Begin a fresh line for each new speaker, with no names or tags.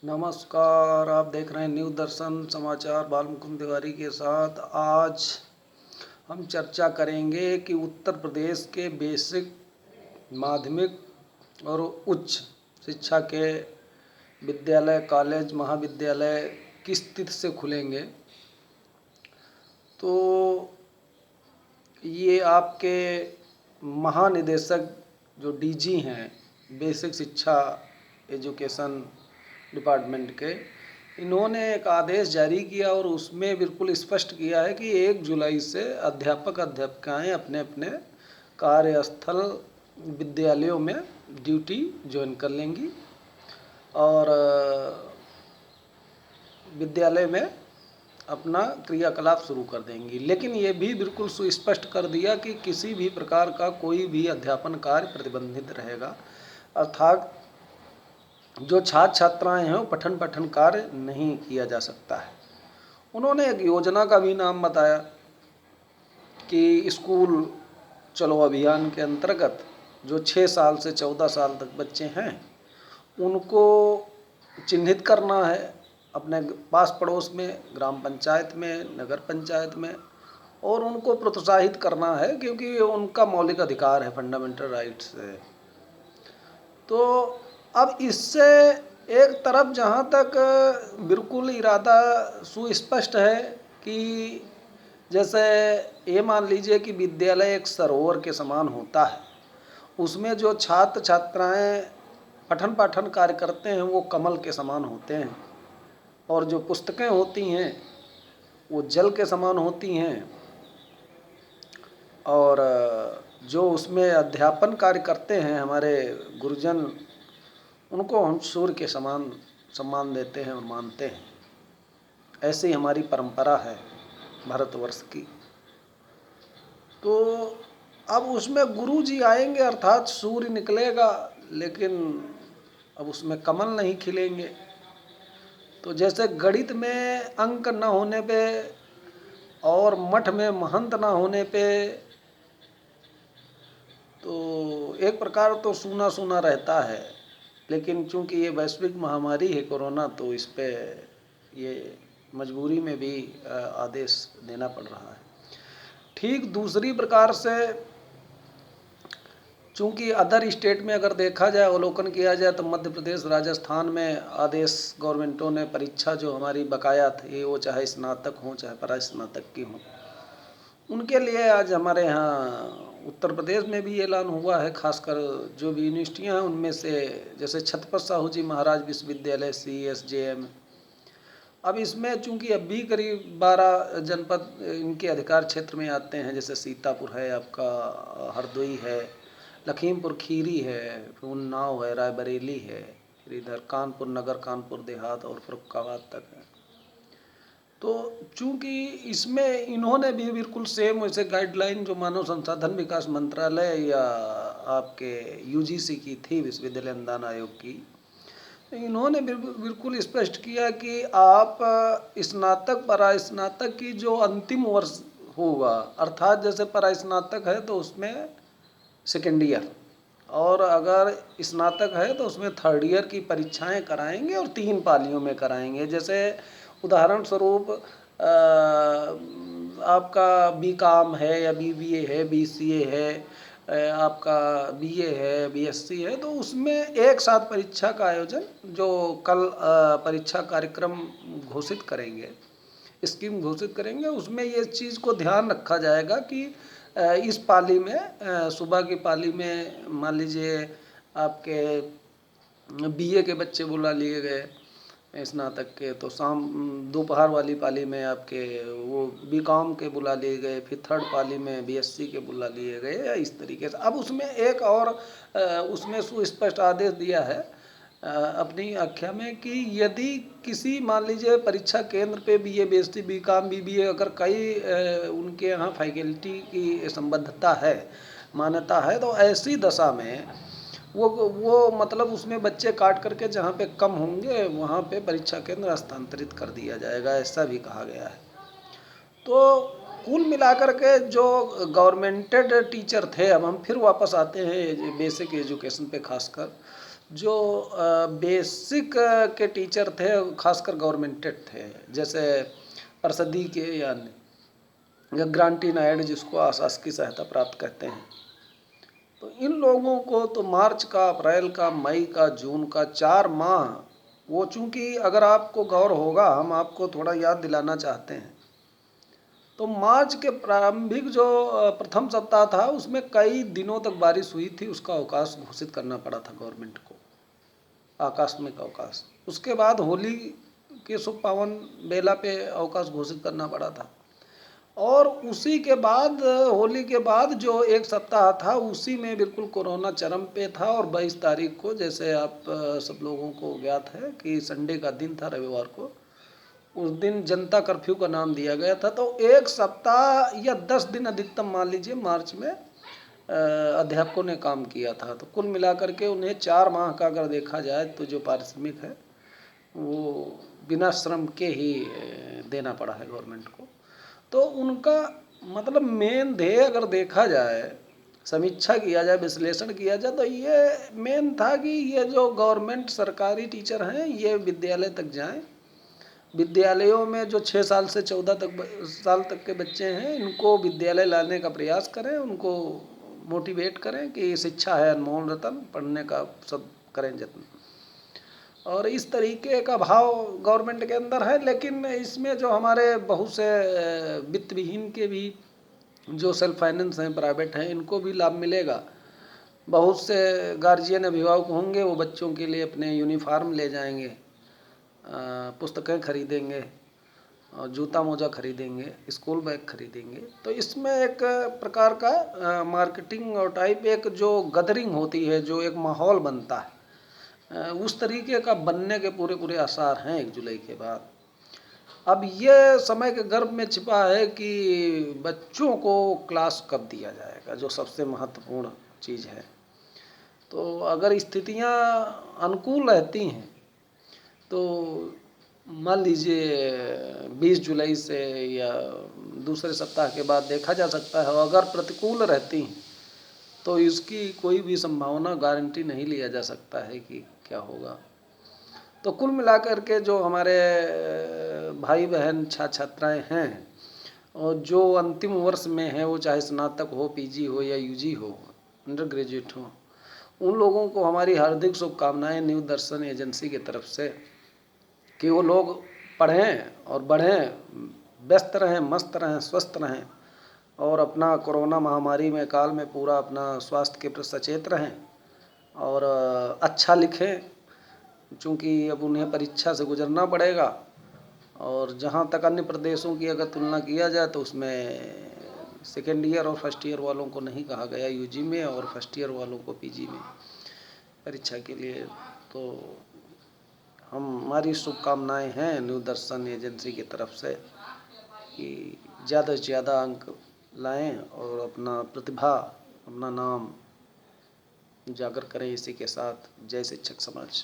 नमस्कार, आप देख रहे हैं न्यू दर्शन समाचार बाल मुकुंद तिवारी के साथ। आज हम चर्चा करेंगे कि उत्तर प्रदेश के बेसिक, माध्यमिक और उच्च शिक्षा के विद्यालय, कॉलेज, महाविद्यालय किस तिथि से खुलेंगे। तो ये आपके महानिदेशक जो डीजी हैं बेसिक शिक्षा एजुकेशन डिपार्टमेंट के, इन्होंने एक आदेश जारी किया और उसमें बिल्कुल स्पष्ट किया है कि 1 जुलाई से अध्यापक अध्यापिकाएं अपने अपने कार्यस्थल विद्यालयों में ड्यूटी ज्वाइन कर लेंगी और विद्यालय में अपना क्रियाकलाप शुरू कर देंगी। लेकिन ये भी बिल्कुल सुस्पष्ट कर दिया कि किसी भी प्रकार का कोई भी अध्यापन कार्य प्रतिबंधित रहेगा, अर्थात जो छात्र छात्राएं हैं वो पठन कार्य नहीं किया जा सकता है। उन्होंने एक योजना का भी नाम बताया कि स्कूल चलो अभियान के अंतर्गत जो 6 साल से 14 साल तक बच्चे हैं उनको चिन्हित करना है अपने पास पड़ोस में, ग्राम पंचायत में, नगर पंचायत में, और उनको प्रोत्साहित करना है क्योंकि ये उनका मौलिक अधिकार है, फंडामेंटल राइट्स है। तो अब इससे एक तरफ जहाँ तक बिल्कुल इरादा सुस्पष्ट है कि जैसे ये मान लीजिए कि विद्यालय एक सरोवर के समान होता है, उसमें जो छात्र छात्राएं पठन पाठन कार्य करते हैं वो कमल के समान होते हैं और जो पुस्तकें होती हैं वो जल के समान होती हैं और जो उसमें अध्यापन कार्य करते हैं हमारे गुरुजन, उनको हम सूर्य के समान सम्मान देते हैं और मानते हैं। ऐसी हमारी परंपरा है भारतवर्ष की। तो अब उसमें गुरु जी आएंगे अर्थात सूर्य निकलेगा, लेकिन अब उसमें कमल नहीं खिलेंगे। तो जैसे गणित में अंक न होने पे और मठ में महंत न होने पे तो एक प्रकार तो सूना सूना रहता है, लेकिन चूंकि ये वैश्विक महामारी है कोरोना, तो इस पे ये मजबूरी में भी आदेश देना पड़ रहा है। ठीक दूसरी प्रकार से चूंकि अदर स्टेट में अगर देखा जाए, अवलोकन किया जाए, तो मध्य प्रदेश, राजस्थान में आदेश गवर्नमेंटों ने परीक्षा जो हमारी बकाया थी वो चाहे स्नातक हो चाहे परास्नातक की हो, उनके लिए आज हमारे यहाँ उत्तर प्रदेश में भी ऐलान हुआ है। खासकर जो भी यूनिवर्सिटियाँ हैं उनमें से जैसे छत्रपति साहू जी महाराज विश्वविद्यालय CSJM, अब इसमें चूंकि अब भी करीब 12 जनपद इनके अधिकार क्षेत्र में आते हैं, जैसे सीतापुर है, आपका हरदोई है, लखीमपुर खीरी है, उन्नाव है, रायबरेली है, फिर इधर कानपुर नगर, कानपुर देहात और फर्रुखाबाद तक है। तो चूंकि इसमें इन्होंने भी बिल्कुल सेम वैसे गाइडलाइन जो मानव संसाधन विकास मंत्रालय या आपके UGC की थी, विश्वविद्यालय अनुदान आयोग की, इन्होंने बिल्कुल स्पष्ट किया कि आप स्नातक परास्नातक की जो अंतिम वर्ष होगा, अर्थात जैसे परास्नातक है तो उसमें सेकेंड ईयर, और अगर स्नातक है तो उसमें थर्ड ईयर की परीक्षाएं कराएंगे और 3 पालियों में कराएंगे। जैसे उदाहरण स्वरूप आपका BCom है या BBA है, BCA है, आपका BA है, BSc है, तो उसमें एक साथ परीक्षा का आयोजन जो कल परीक्षा कार्यक्रम घोषित करेंगे, स्कीम घोषित करेंगे, उसमें ये चीज़ को ध्यान रखा जाएगा कि इस पाली में सुबह की पाली में मान लीजिए आपके BA के बच्चे बुला लिए गए स्नातक के, तो शाम दोपहर वाली पाली में आपके वो BCom के बुला लिए गए, फिर थर्ड पाली में BSc के बुला लिए गए, या इस तरीके से। अब उसमें एक और उसमें सुस्पष्ट आदेश दिया है अपनी आख्या में कि यदि किसी मान लीजिए परीक्षा केंद्र पे BA BSc BCom BBA अगर कई उनके यहाँ फैकल्टी की संबद्धता है, मान्यता है, तो ऐसी दशा में वो मतलब उसमें बच्चे काट करके जहाँ पे कम होंगे वहाँ पे परीक्षा केंद्र हस्तांतरित कर दिया जाएगा, ऐसा भी कहा गया है। तो कुल मिलाकर के जो गवर्नमेंटेड टीचर थे, अब हम फिर वापस आते हैं बेसिक एजुकेशन पे खासकर, जो बेसिक के टीचर थे, खासकर गवर्नमेंटेड थे, जैसे प्रसदी के या ग्रांटी नायड, जिसको आशासकीय सहायता प्राप्त कहते हैं, तो इन लोगों को तो मार्च का, अप्रैल का, मई का, जून का 4 माह, वो चूँकि अगर आपको गौर होगा, हम आपको थोड़ा याद दिलाना चाहते हैं, तो मार्च के प्रारंभिक जो प्रथम सप्ताह था, उसमें कई दिनों तक बारिश हुई थी, उसका अवकाश घोषित करना पड़ा था गवर्नमेंट को, आकस्मिक अवकाश। उसके बाद होली के शुभ पावन बेला पे अवकाश घोषित करना पड़ा था, और उसी के बाद, होली के बाद जो एक सप्ताह था, उसी में बिल्कुल कोरोना चरम पे था, और 22 तारीख को, जैसे आप सब लोगों को ज्ञात है कि संडे का दिन था, रविवार को, उस दिन जनता कर्फ्यू का नाम दिया गया था। तो एक सप्ताह या 10 दिन अधिकतम मान लीजिए मार्च में अध्यापकों ने काम किया था। तो कुल मिलाकर के उन्हें 4 माह का अगर देखा जाए तो जो पारिश्रमिक है वो बिना श्रम के ही देना पड़ा है गवर्नमेंट को। तो उनका मतलब मेन ध्येय अगर देखा जाए, समीक्षा किया जाए, विश्लेषण किया जाए, तो ये मेन था कि ये जो गवर्नमेंट सरकारी टीचर हैं, ये विद्यालय तक जाएं, विद्यालयों में जो 6 साल से 14 साल तक के बच्चे हैं, इनको विद्यालय लाने का प्रयास करें, उनको मोटिवेट करें कि शिक्षा है अनमोल रतन, पढ़ने का सब करें जत्न। और इस तरीके का भाव गवर्नमेंट के अंदर है। लेकिन इसमें जो हमारे बहुत से वित्त विहीन के भी जो सेल्फ फाइनेंस हैं, प्राइवेट हैं, इनको भी लाभ मिलेगा। बहुत से गार्जियन, अभिभावक होंगे, वो बच्चों के लिए अपने यूनिफॉर्म ले जाएंगे, पुस्तकें खरीदेंगे, और जूता मोजा खरीदेंगे, स्कूल बैग खरीदेंगे। तो इसमें एक प्रकार का मार्केटिंग और टाइप एक जो गदरिंग होती है, जो एक माहौल बनता है, उस तरीके का बनने के पूरे पूरे आसार हैं 1 जुलाई के बाद। अब ये समय के गर्भ में छिपा है कि बच्चों को क्लास कब दिया जाएगा, जो सबसे महत्वपूर्ण चीज़ है। तो अगर स्थितियां अनुकूल रहती हैं तो मान लीजिए 20 जुलाई से या दूसरे सप्ताह के बाद देखा जा सकता है। और अगर प्रतिकूल रहती हैं तो इसकी कोई भी संभावना, गारंटी नहीं लिया जा सकता है कि क्या होगा। तो कुल मिलाकर के जो हमारे भाई बहन छात्र छात्राएँ हैं, और जो अंतिम वर्ष में हैं, वो चाहे स्नातक हो, पीजी हो या यूजी हो, अंडर ग्रेजुएट हो, उन लोगों को हमारी हार्दिक शुभकामनाएं न्यू दर्शन एजेंसी की तरफ से, कि वो लोग पढ़ें और बढ़ें, व्यस्त रहें, मस्त रहें, स्वस्थ रहें, और अपना कोरोना महामारी में काल में पूरा अपना स्वास्थ्य के प्रति सचेत रहें, और अच्छा लिखें, चूँकि अब उन्हें परीक्षा से गुजरना पड़ेगा। और जहाँ तक अन्य प्रदेशों की अगर तुलना किया जाए तो उसमें सेकेंड ईयर और फर्स्ट ईयर वालों को नहीं कहा गया यूजी में, और फर्स्ट ईयर वालों को पीजी में परीक्षा के लिए। तो हमारी शुभकामनाएं हैं न्यू दर्शन एजेंसी की तरफ से कि ज़्यादा से ज़्यादा अंक लाएं और अपना प्रतिभा, अपना नाम उजागर करें। इसी के साथ जय शिक्षक समाज।